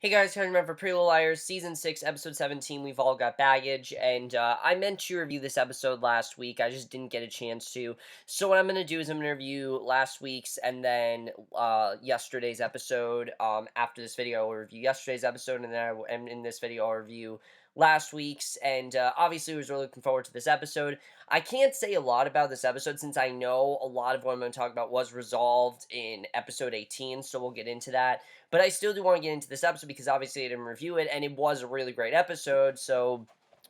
Hey guys, coming back for Pretty Little Liars, Season 6, Episode 17, We've All Got Baggage, and I meant to review this episode last week, I just didn't get a chance to. So what I'm going to do is I'm going to review last week's and then yesterday's episode. After this video, I'll review yesterday's episode, and and in this video, I'll review last week's, and obviously I was really looking forward to this episode. I can't say a lot about this episode since I know a lot of what I'm going to talk about was resolved in Episode 18, so we'll get into that. But I still do want to get into this episode because obviously I didn't review it, and it was a really great episode, so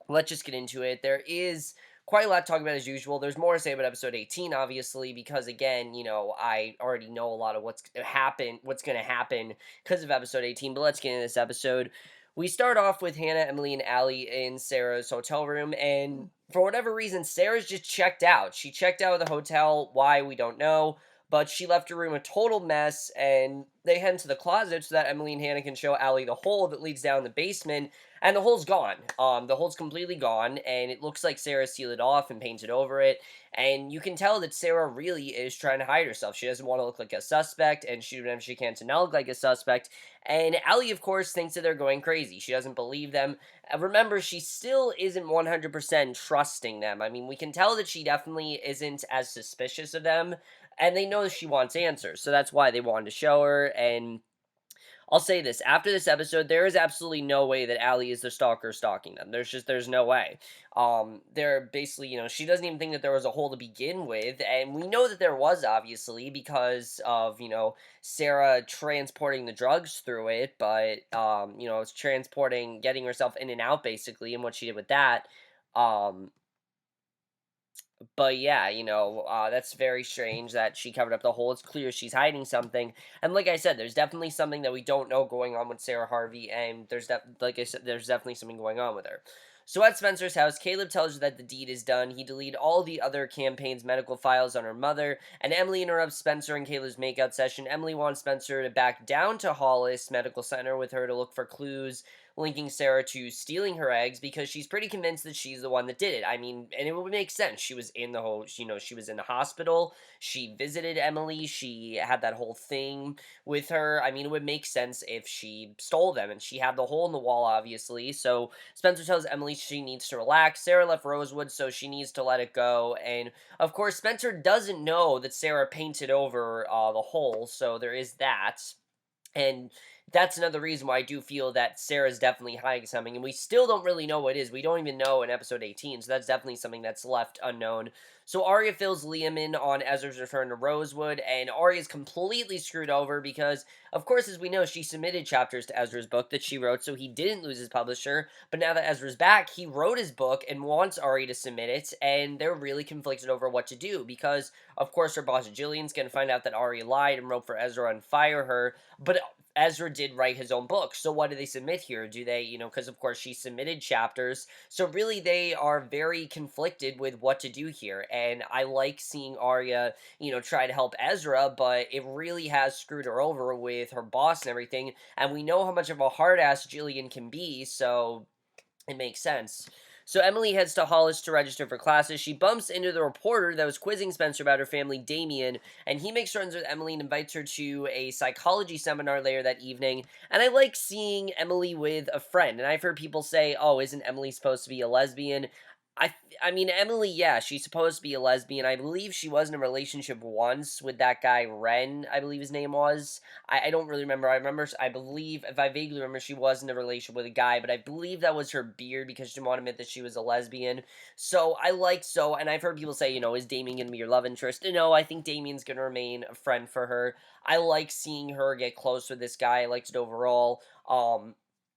let's just get into it. There is quite a lot to talk about as usual. There's more to say about episode 18, obviously, because again, I already know a lot of what's going to happen because of episode 18, but let's get into this episode. We start off with Hannah, Emily, and Ali in Sarah's hotel room, and for whatever reason, Sarah's just checked out. She checked out of the hotel. Why, we don't know, but she left her room a total mess, and they head into the closet so that Emily and Hannah can show Allie the hole that leads down the basement, and the hole's gone. The hole's completely gone, and it looks like Sarah sealed it off and painted over it, and you can tell that Sarah really is trying to hide herself. She doesn't want to look like a suspect, and she does whatever she can to not look like a suspect, and Allie, of course, thinks that they're going crazy. She doesn't believe them. Remember, she still isn't 100% trusting them. I mean, we can tell that she definitely isn't as suspicious of them, and they know she wants answers, so that's why they wanted to show her. And I'll say this, after this episode, there is absolutely no way that Allie is the stalker stalking them. There's no way. They're basically, she doesn't even think that there was a hole to begin with, and we know that there was, obviously, because of, Sarah transporting the drugs through it, but, it's transporting, getting herself in and out, basically, and what she did with that. Um, but yeah, that's very strange that she covered up the hole. It's clear she's hiding something. And like I said, there's definitely something that we don't know going on with Sarah Harvey, and like I said, there's definitely something going on with her. So at Spencer's house, Caleb tells her that the deed is done. He deleted all the other campaign's medical files on her mother, and Emily interrupts Spencer and Caleb's makeout session. Emily wants Spencer to back down to Hollis Medical Center with her to look for clues linking Sarah to stealing her eggs because she's pretty convinced that she's the one that did it. I mean, and it would make sense. She was in the whole, she was in the hospital. She visited Emily. She had that whole thing with her. I mean, it would make sense if she stole them, and she had the hole in the wall, obviously. So Spencer tells Emily she needs to relax. Sarah left Rosewood, so she needs to let it go. And of course, Spencer doesn't know that Sarah painted over the hole, so there is that. And that's another reason why I do feel that Sarah's definitely hiding something, and we still don't really know what it is. We don't even know in episode 18, so that's definitely something that's left unknown. So Aria fills Liam in on Ezra's return to Rosewood, and Aria's completely screwed over because, of course, as we know, she submitted chapters to Ezra's book that she wrote, so he didn't lose his publisher. But now that Ezra's back, he wrote his book and wants Aria to submit it, and they're really conflicted over what to do because, of course, her boss Jillian's going to find out that Aria lied and wrote for Ezra and fire her, but Ezra did write his own book, so what do they submit here? Do they, because of course she submitted chapters, so really they are very conflicted with what to do here, and I like seeing Arya, try to help Ezra, but it really has screwed her over with her boss and everything, and we know how much of a hard-ass Jillian can be, so it makes sense. So Emily heads to Hollis to register for classes. She bumps into the reporter that was quizzing Spencer about her family, Damien, and he makes friends with Emily and invites her to a psychology seminar later that evening. And I like seeing Emily with a friend. And I've heard people say, "Oh, isn't Emily supposed to be a lesbian?" I I mean, Emily, yeah, she's supposed to be a lesbian. I believe she was in a relationship once with that guy Ren, I believe his name was. I don't really remember. I believe, if I vaguely remember, she was in a relationship with a guy, but I believe that was her beard because she didn't want to admit that she was a lesbian. So and I've heard people say, is Damien going to be your love interest? No, I think Damien's going to remain a friend for her. I like seeing her get close with this guy. I liked it overall.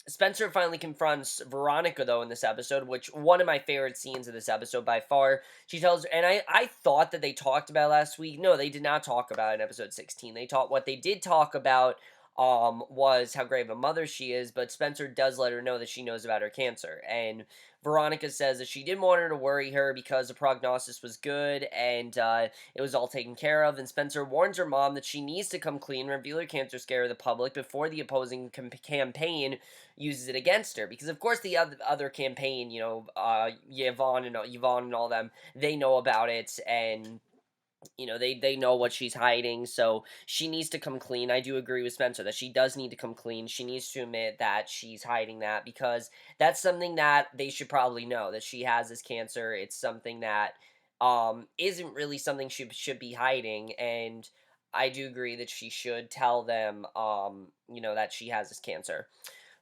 Spencer finally confronts Veronica, though, in this episode, which one of my favorite scenes of this episode by far. She tells, and I thought that they talked about last week. No, they did not talk about it in episode 16. What they did talk about was how great of a mother she is, but Spencer does let her know that she knows about her cancer. And Veronica says that she didn't want her to worry her because the prognosis was good and it was all taken care of. And Spencer warns her mom that she needs to come clean, reveal her cancer scare to the public before the opposing campaign uses it against her, because of course the other campaign, Yvonne and all them, they know about it, and they know what she's hiding, so she needs to come clean. I do agree with Spencer that she does need to come clean. She needs to admit that she's hiding that, because that's something that they should probably know, that she has this cancer. It's something that isn't really something she should be hiding, and I do agree that she should tell them that she has this cancer.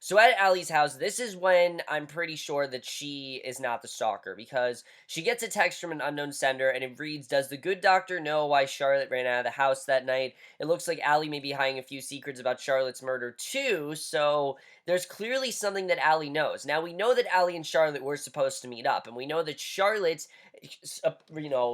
So at Allie's house, this is when I'm pretty sure that she is not the stalker, because she gets a text from an unknown sender and it reads, "Does the good doctor know why Charlotte ran out of the house that night? It looks like Allie may be hiding a few secrets about Charlotte's murder too." So there's clearly something that Allie knows. Now we know that Allie and Charlotte were supposed to meet up, and we know that Charlotte,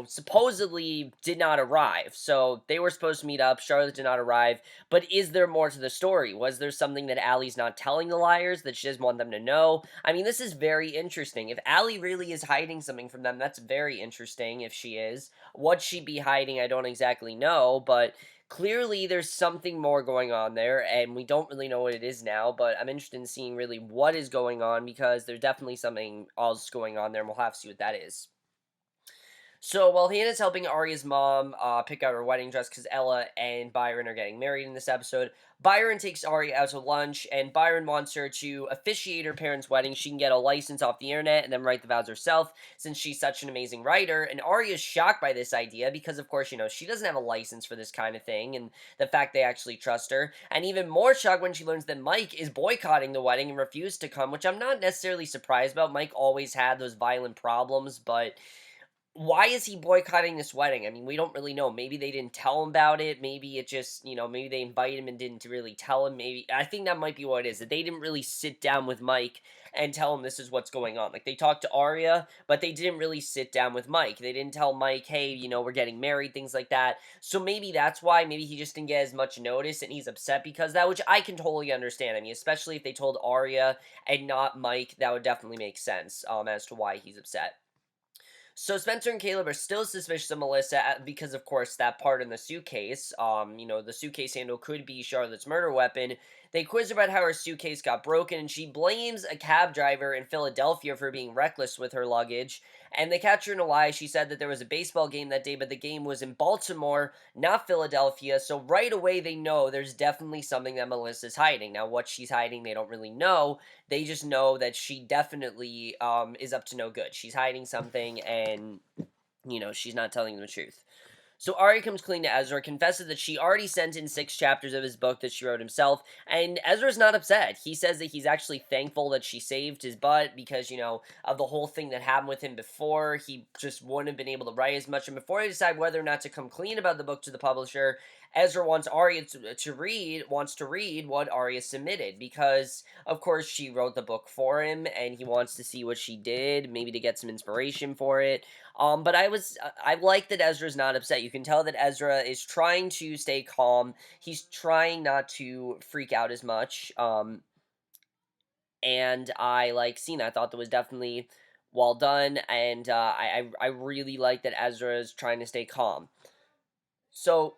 supposedly did not arrive. So they were supposed to meet up. Charlotte did not arrive. But is there more to the story? Was there something that Allie's not telling the liars that she doesn't want them to know? I mean, this is very interesting. If Allie really is hiding something from them, that's very interesting if she is. What she'd be hiding, I don't exactly know, but clearly there's something more going on there, and we don't really know what it is now, but I'm interested in seeing really what is going on, because there's definitely something else going on there, and we'll have to see what that is. So while Hannah's helping Aria's mom pick out her wedding dress, because Ella and Byron are getting married in this episode, Byron takes Aria out to lunch, and Byron wants her to officiate her parents' wedding. She can get a license off the internet and then write the vows herself, since she's such an amazing writer. And Aria's shocked by this idea because, of course, she doesn't have a license for this kind of thing, and the fact they actually trust her. And even more shocked when she learns that Mike is boycotting the wedding and refused to come, which I'm not necessarily surprised about. Mike always had those violent problems, but why is he boycotting this wedding? I mean, we don't really know. Maybe they didn't tell him about it. Maybe it just, maybe they invited him and didn't really tell him. Maybe, I think that might be what it is, that they didn't really sit down with Mike and tell him this is what's going on. Like, they talked to Aria, but they didn't really sit down with Mike. They didn't tell Mike, hey, we're getting married, things like that. So maybe that's why. Maybe he just didn't get as much notice and he's upset because of that, which I can totally understand. I mean, especially if they told Aria and not Mike, that would definitely make sense as to why he's upset. So Spencer and Caleb are still suspicious of Melissa because, of course, that part in the suitcase, the suitcase handle could be Charlotte's murder weapon. They quiz her about how her suitcase got broken, and she blames a cab driver in Philadelphia for being reckless with her luggage. And they catch her in a lie. She said that there was a baseball game that day, but the game was in Baltimore, not Philadelphia. So right away, they know there's definitely something that Melissa's hiding. Now, what she's hiding, they don't really know. They just know that she definitely is up to no good. She's hiding something, and she's not telling them the truth. So Aria comes clean to Ezra, confesses that she already sent in 6 chapters of his book that she wrote himself, and Ezra's not upset. He says that he's actually thankful that she saved his butt because, of the whole thing that happened with him before. He just wouldn't have been able to write as much, and before they decide whether or not to come clean about the book to the publisher, Ezra wants Aria wants to read what Aria submitted, because, of course, she wrote the book for him, and he wants to see what she did, maybe to get some inspiration for it. But I like that Ezra's not upset. You can tell that Ezra is trying to stay calm. He's trying not to freak out as much. And I like seeing that. I thought that was definitely well done, and I really like that Ezra is trying to stay calm. So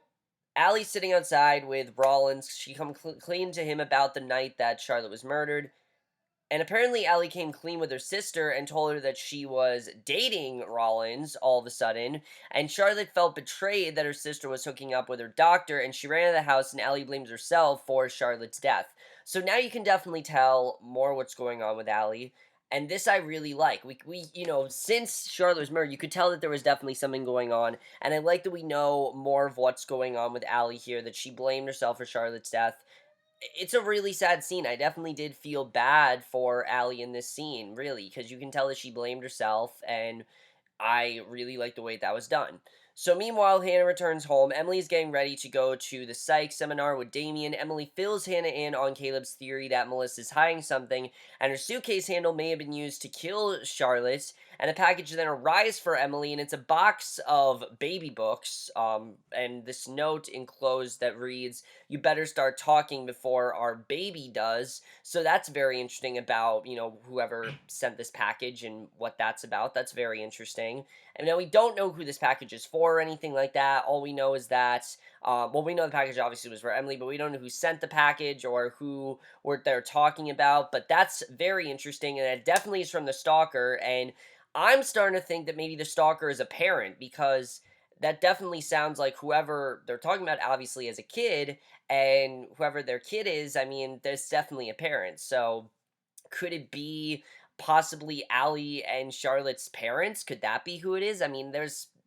Allie's sitting outside with Rollins. She come clean to him about the night that Charlotte was murdered. And apparently, Allie came clean with her sister and told her that she was dating Rollins all of a sudden. And Charlotte felt betrayed that her sister was hooking up with her doctor, and she ran out of the house, and Allie blames herself for Charlotte's death. So now you can definitely tell more what's going on with Allie. And this I really like. Since Charlotte was murdered, you could tell that there was definitely something going on. And I like that we know more of what's going on with Allie here, that she blamed herself for Charlotte's death. It's a really sad scene. I definitely did feel bad for Allie in this scene, really, because you can tell that she blamed herself, and I really like the way that was done. So meanwhile, Hannah returns home. Emily's getting ready to go to the psych seminar with Damien. Emily fills Hannah in on Caleb's theory that Melissa's hiding something, and her suitcase handle may have been used to kill Charlotte. And a package then arrives for Emily, and it's a box of baby books, and this note enclosed that reads, "You better start talking before our baby does." So that's very interesting about, whoever sent this package and what that's about. That's very interesting. And now we don't know who this package is for or anything like that. All we know is that, we know the package obviously was for Emily, but we don't know who sent the package or who they're talking about. But that's very interesting, and it definitely is from the stalker. And I'm starting to think that maybe the stalker is a parent, because that definitely sounds like whoever they're talking about, obviously, as a kid, and whoever their kid is, I mean, there's definitely a parent. So could it be possibly Ali and Charlotte's parents? Could that be who it is? I mean,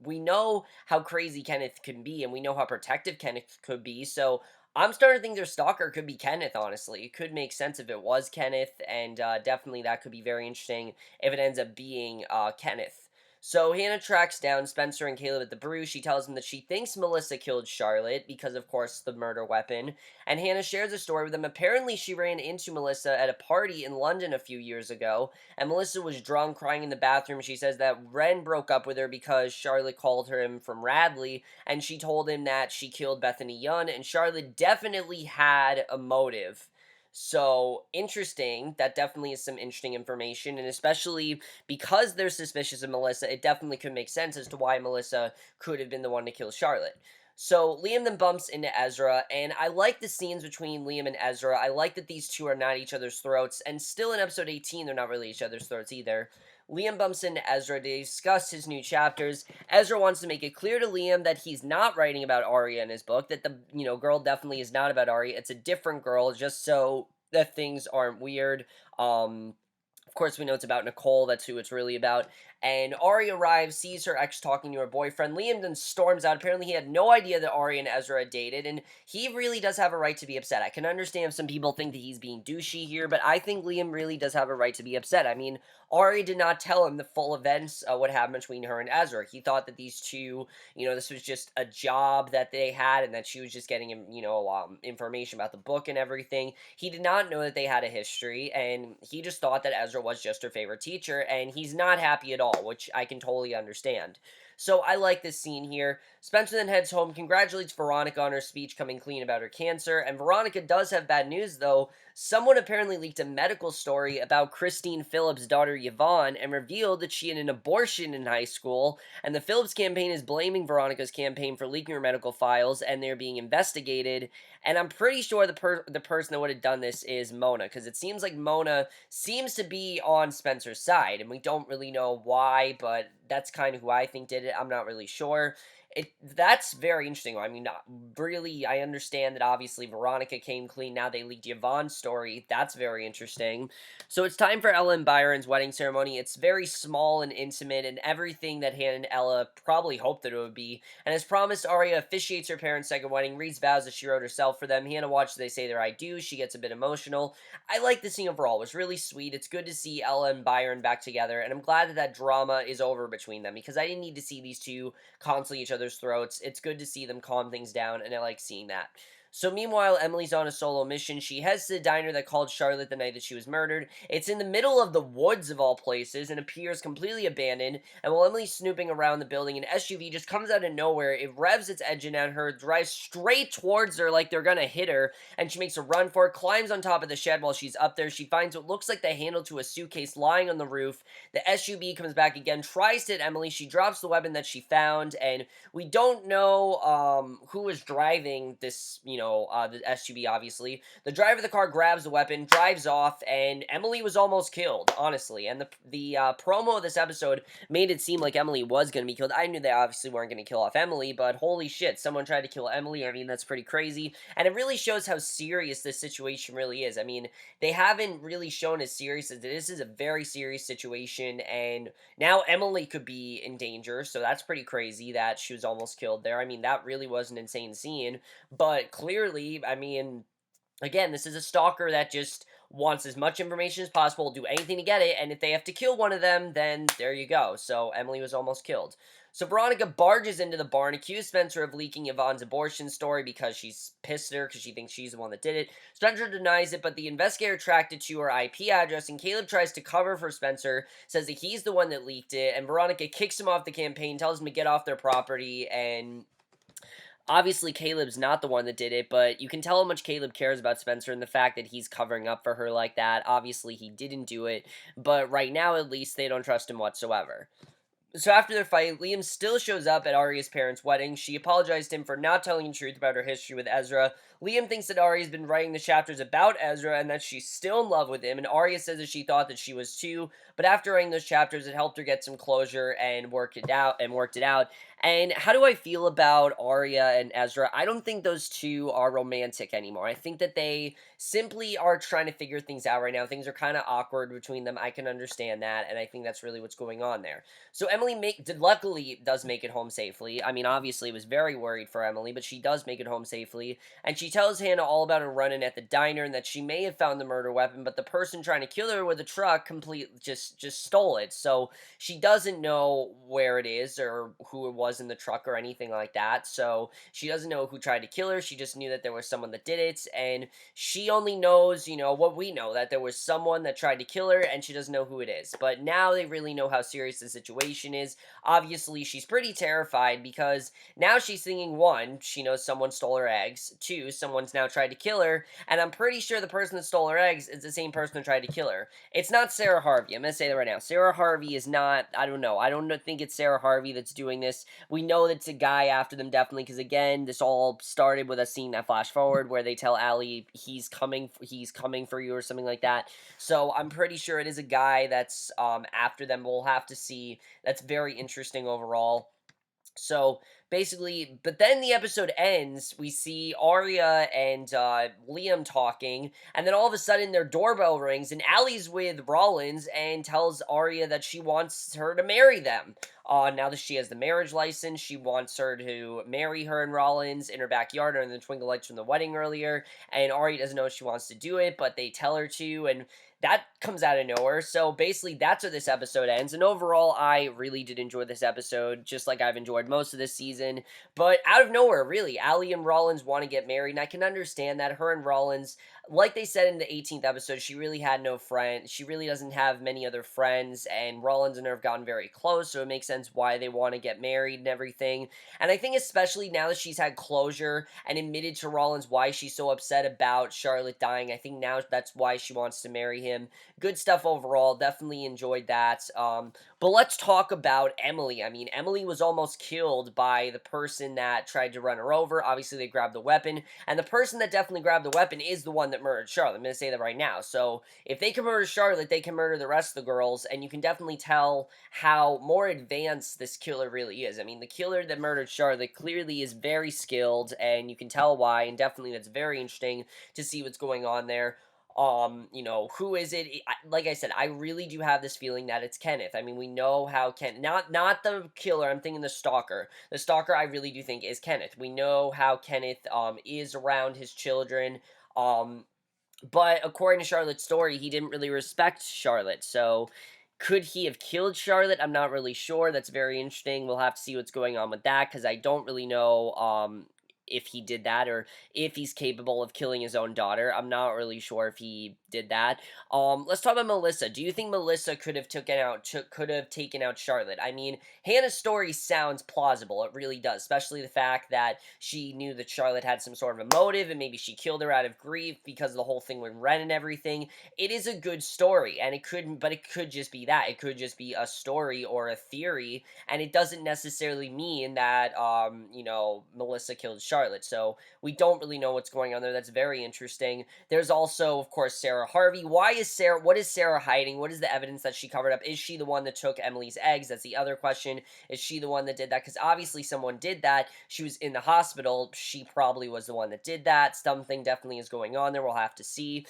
we know how crazy Kenneth can be, and we know how protective Kenneth could be. So I'm starting to think their stalker could be Kenneth. Honestly, it could make sense if it was Kenneth, and definitely that could be very interesting if it ends up being Kenneth. So Hannah tracks down Spencer and Caleb at the brew. She tells them that she thinks Melissa killed Charlotte because, of course, the murder weapon. And Hannah shares a story with them. Apparently, she ran into Melissa at a party in London a few years ago, and Melissa was drunk, crying in the bathroom. She says that Ren broke up with her because Charlotte called him from Radley, and she told him that she killed Bethany Young, and Charlotte definitely had a motive. So, interesting. That definitely is some interesting information, and especially because they're suspicious of Melissa, it definitely could make sense as to why Melissa could have been the one to kill Charlotte. So Liam then bumps into Ezra, and I like the scenes between Liam and Ezra. I like that these two are not each other's throats, and still in episode 18, they're not really each other's throats either. Liam bumps into Ezra to discuss his new chapters. Ezra wants to make it clear to Liam that he's not writing about Aria in his book, that the, girl definitely is not about Aria. It's a different girl, just so that things aren't weird. Of course, we know it's about Nicole. That's who it's really about. And Aria arrives, sees her ex talking to her boyfriend. Liam then storms out. Apparently, he had no idea that Aria and Ezra had dated, and he really does have a right to be upset. I can understand if some people think that he's being douchey here, but I think Liam really does have a right to be upset. I mean, Aria did not tell him the full events, what happened between her and Ezra. He thought that these two, this was just a job that they had, and that she was just getting him, information about the book and everything. He did not know that they had a history, and he just thought that Ezra was just her favorite teacher, and he's not happy at all, which I can totally understand. So I like this scene here. Spencer then heads home, congratulates Veronica on her speech coming clean about her cancer, and Veronica does have bad news though. Someone apparently leaked a medical story about Christine Phillips' daughter Yvonne and revealed that she had an abortion in high school, and the Phillips campaign is blaming Veronica's campaign for leaking her medical files, and they're being investigated. And I'm pretty sure the person that would have done this is Mona, because it seems like Mona seems to be on Spencer's side, and we don't really know why, but that's kind of who I think did it. I'm not really sure. That's very interesting. I mean, not really, I understand that obviously Veronica came clean. Now they leaked Yvonne's story. That's very interesting. So it's time for Ella and Byron's wedding ceremony. It's very small and intimate, and everything that Hannah and Ella probably hoped that it would be. And as promised, Aria officiates her parents' second wedding, reads vows that she wrote herself for them. Hannah watches they say their I do. She gets a bit emotional. I like the scene overall. It was really sweet. It's good to see Ella and Byron back together, and I'm glad that that drama is over between them, because I didn't need to see these two constantly each other's throats. It's good to see them calm things down, and I like seeing that. So meanwhile, Emily's on a solo mission. She heads to the diner that called Charlotte the night that she was murdered. It's in the middle of the woods of all places and appears completely abandoned. And while Emily's snooping around the building, an SUV just comes out of nowhere. It revs its engine at her, drives straight towards her like they're gonna hit her, and she makes a run for it, climbs on top of the shed. While she's up there, she finds what looks like the handle to a suitcase lying on the roof. The SUV comes back again, tries to hit Emily. She drops the weapon that she found, and we don't know who is driving this, the SUV, obviously. The driver of the car grabs the weapon, drives off, and Emily was almost killed, honestly. And the promo of this episode made it seem like Emily was going to be killed. I knew they obviously weren't going to kill off Emily, but holy shit, someone tried to kill Emily. I mean, that's pretty crazy. And it really shows how serious this situation really is. I mean, they haven't really shown as serious as this is a very serious situation, and now Emily could be in danger, so that's pretty crazy that she was almost killed there. I mean, that really was an insane scene, but clearly, I mean, again, this is a stalker that just wants as much information as possible, do anything to get it, and if they have to kill one of them, then there you go. So Emily was almost killed. So Veronica barges into the barn, accused Spencer of leaking Yvonne's abortion story because she's pissed at her because she thinks she's the one that did it. Spencer denies it, but the investigator tracked it to her IP address, and Caleb tries to cover for Spencer, says that he's the one that leaked it, and Veronica kicks him off the campaign, tells him to get off their property, and obviously, Caleb's not the one that did it, but you can tell how much Caleb cares about Spencer and the fact that he's covering up for her like that. Obviously, he didn't do it, but right now, at least, they don't trust him whatsoever. So after their fight, Liam still shows up at Aria's parents' wedding. She apologized to him for not telling the truth about her history with Ezra. Liam thinks that Aria's been writing the chapters about Ezra and that she's still in love with him, and Aria says that she thought that she was too, but after writing those chapters, it helped her get some closure and worked it out. And how do I feel about Aria and Ezra? I don't think those two are romantic anymore. I think that they simply are trying to figure things out right now. Things are kind of awkward between them. I can understand that, and I think that's really what's going on there. So Emily luckily does make it home safely. I mean, obviously, was very worried for Emily, but she does make it home safely, and she tells Hannah all about her run-in at the diner and that she may have found the murder weapon, but the person trying to kill her with a truck just stole it. So she doesn't know where it is or who it was in the truck or anything like that. So she doesn't know who tried to kill her. She just knew that there was someone that did it, and she only knows, what we know, that there was someone that tried to kill her, and she doesn't know who it is. But now they really know how serious the situation is. Obviously, she's pretty terrified because now she's thinking, one, she knows someone stole her eggs. Two, someone's now tried to kill her, and I'm pretty sure the person that stole her eggs is the same person who tried to kill her. It's not Sarah Harvey. I'm going to say that right now. Sarah Harvey is not, I don't know. I don't think it's Sarah Harvey that's doing this. We know that it's a guy after them, definitely, because again, this all started with us seeing that flash forward where they tell Ali he's coming for you or something like that. So I'm pretty sure it is a guy that's after them. We'll have to see. That's very interesting overall. So basically, but then the episode ends. We see Aria and Liam talking, and then all of a sudden their doorbell rings, and Allie's with Rollins and tells Aria that she wants her to marry them. Now that she has the marriage license, she wants her to marry her and Rollins in her backyard under the twinkle lights from the wedding earlier. And Aria doesn't know if she wants to do it, but they tell her to, and that comes out of nowhere. So basically, that's where this episode ends. And overall, I really did enjoy this episode, just like I've enjoyed most of this season. But out of nowhere, really, Ali and Rollins want to get married, and I can understand that. Her and Rollins, like they said in the 18th episode, she really had no friend. She really doesn't have many other friends, and Rollins and her have gotten very close, so it makes sense why they want to get married and everything. And I think especially now that she's had closure and admitted to Rollins why she's so upset about Charlotte dying, I think now that's why she wants to marry him. Good stuff overall. Definitely enjoyed that. But let's talk about Emily. I mean, Emily was almost killed by the person that tried to run her over. Obviously, they grabbed the weapon, and the person that definitely grabbed the weapon is the one that murdered Charlotte. I'm going to say that right now. So if they can murder Charlotte, they can murder the rest of the girls, and you can definitely tell how more advanced this killer really is. I mean, the killer that murdered Charlotte clearly is very skilled, and you can tell why, and definitely that's very interesting to see what's going on there. Who is it? Like I said, I really do have this feeling that it's Kenneth. I mean, we know how not the killer, I'm thinking the stalker. The stalker I really do think is Kenneth. We know how Kenneth is around his children. Um but according to Charlotte's story, he didn't really respect Charlotte. So could he have killed Charlotte? I'm not really sure. That's very interesting. We'll have to see what's going on with that because I don't really know if he did that or if he's capable of killing his own daughter. I'm not really sure if he did that. Let's talk about Melissa. Do you think Melissa could have taken out Charlotte? I mean, Hannah's story sounds plausible. It really does, especially the fact that she knew that Charlotte had some sort of a motive and maybe she killed her out of grief because of the whole thing with Ren and everything. It is a good story, and it could just be that. It could just be a story or a theory, and it doesn't necessarily mean that Melissa killed Charlotte. So we don't really know what's going on there. That's very interesting. There's also, of course, Sarah Harvey. What is Sarah hiding? What is the evidence that she covered up? Is she the one that took Emily's eggs? That's the other question. Is she the one that did that? Because obviously someone did that. She was in the hospital. She probably was the one that did that. Something definitely is going on there. We'll have to see.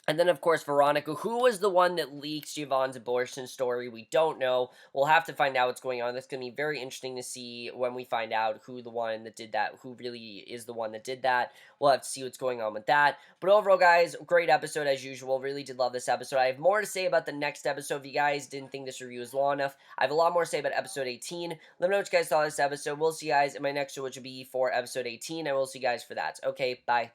And then, of course, Veronica, who was the one that leaked Yvonne's abortion story? We don't know. We'll have to find out what's going on. That's going to be very interesting to see when we find out who the one that did that, who really is the one that did that. We'll have to see what's going on with that. But overall, guys, great episode as usual. Really did love this episode. I have more to say about the next episode. If you guys didn't think this review was long enough, I have a lot more to say about episode 18. Let me know what you guys thought of this episode. We'll see you guys in my next show, which will be for episode 18, and we'll see you guys for that. Okay, bye.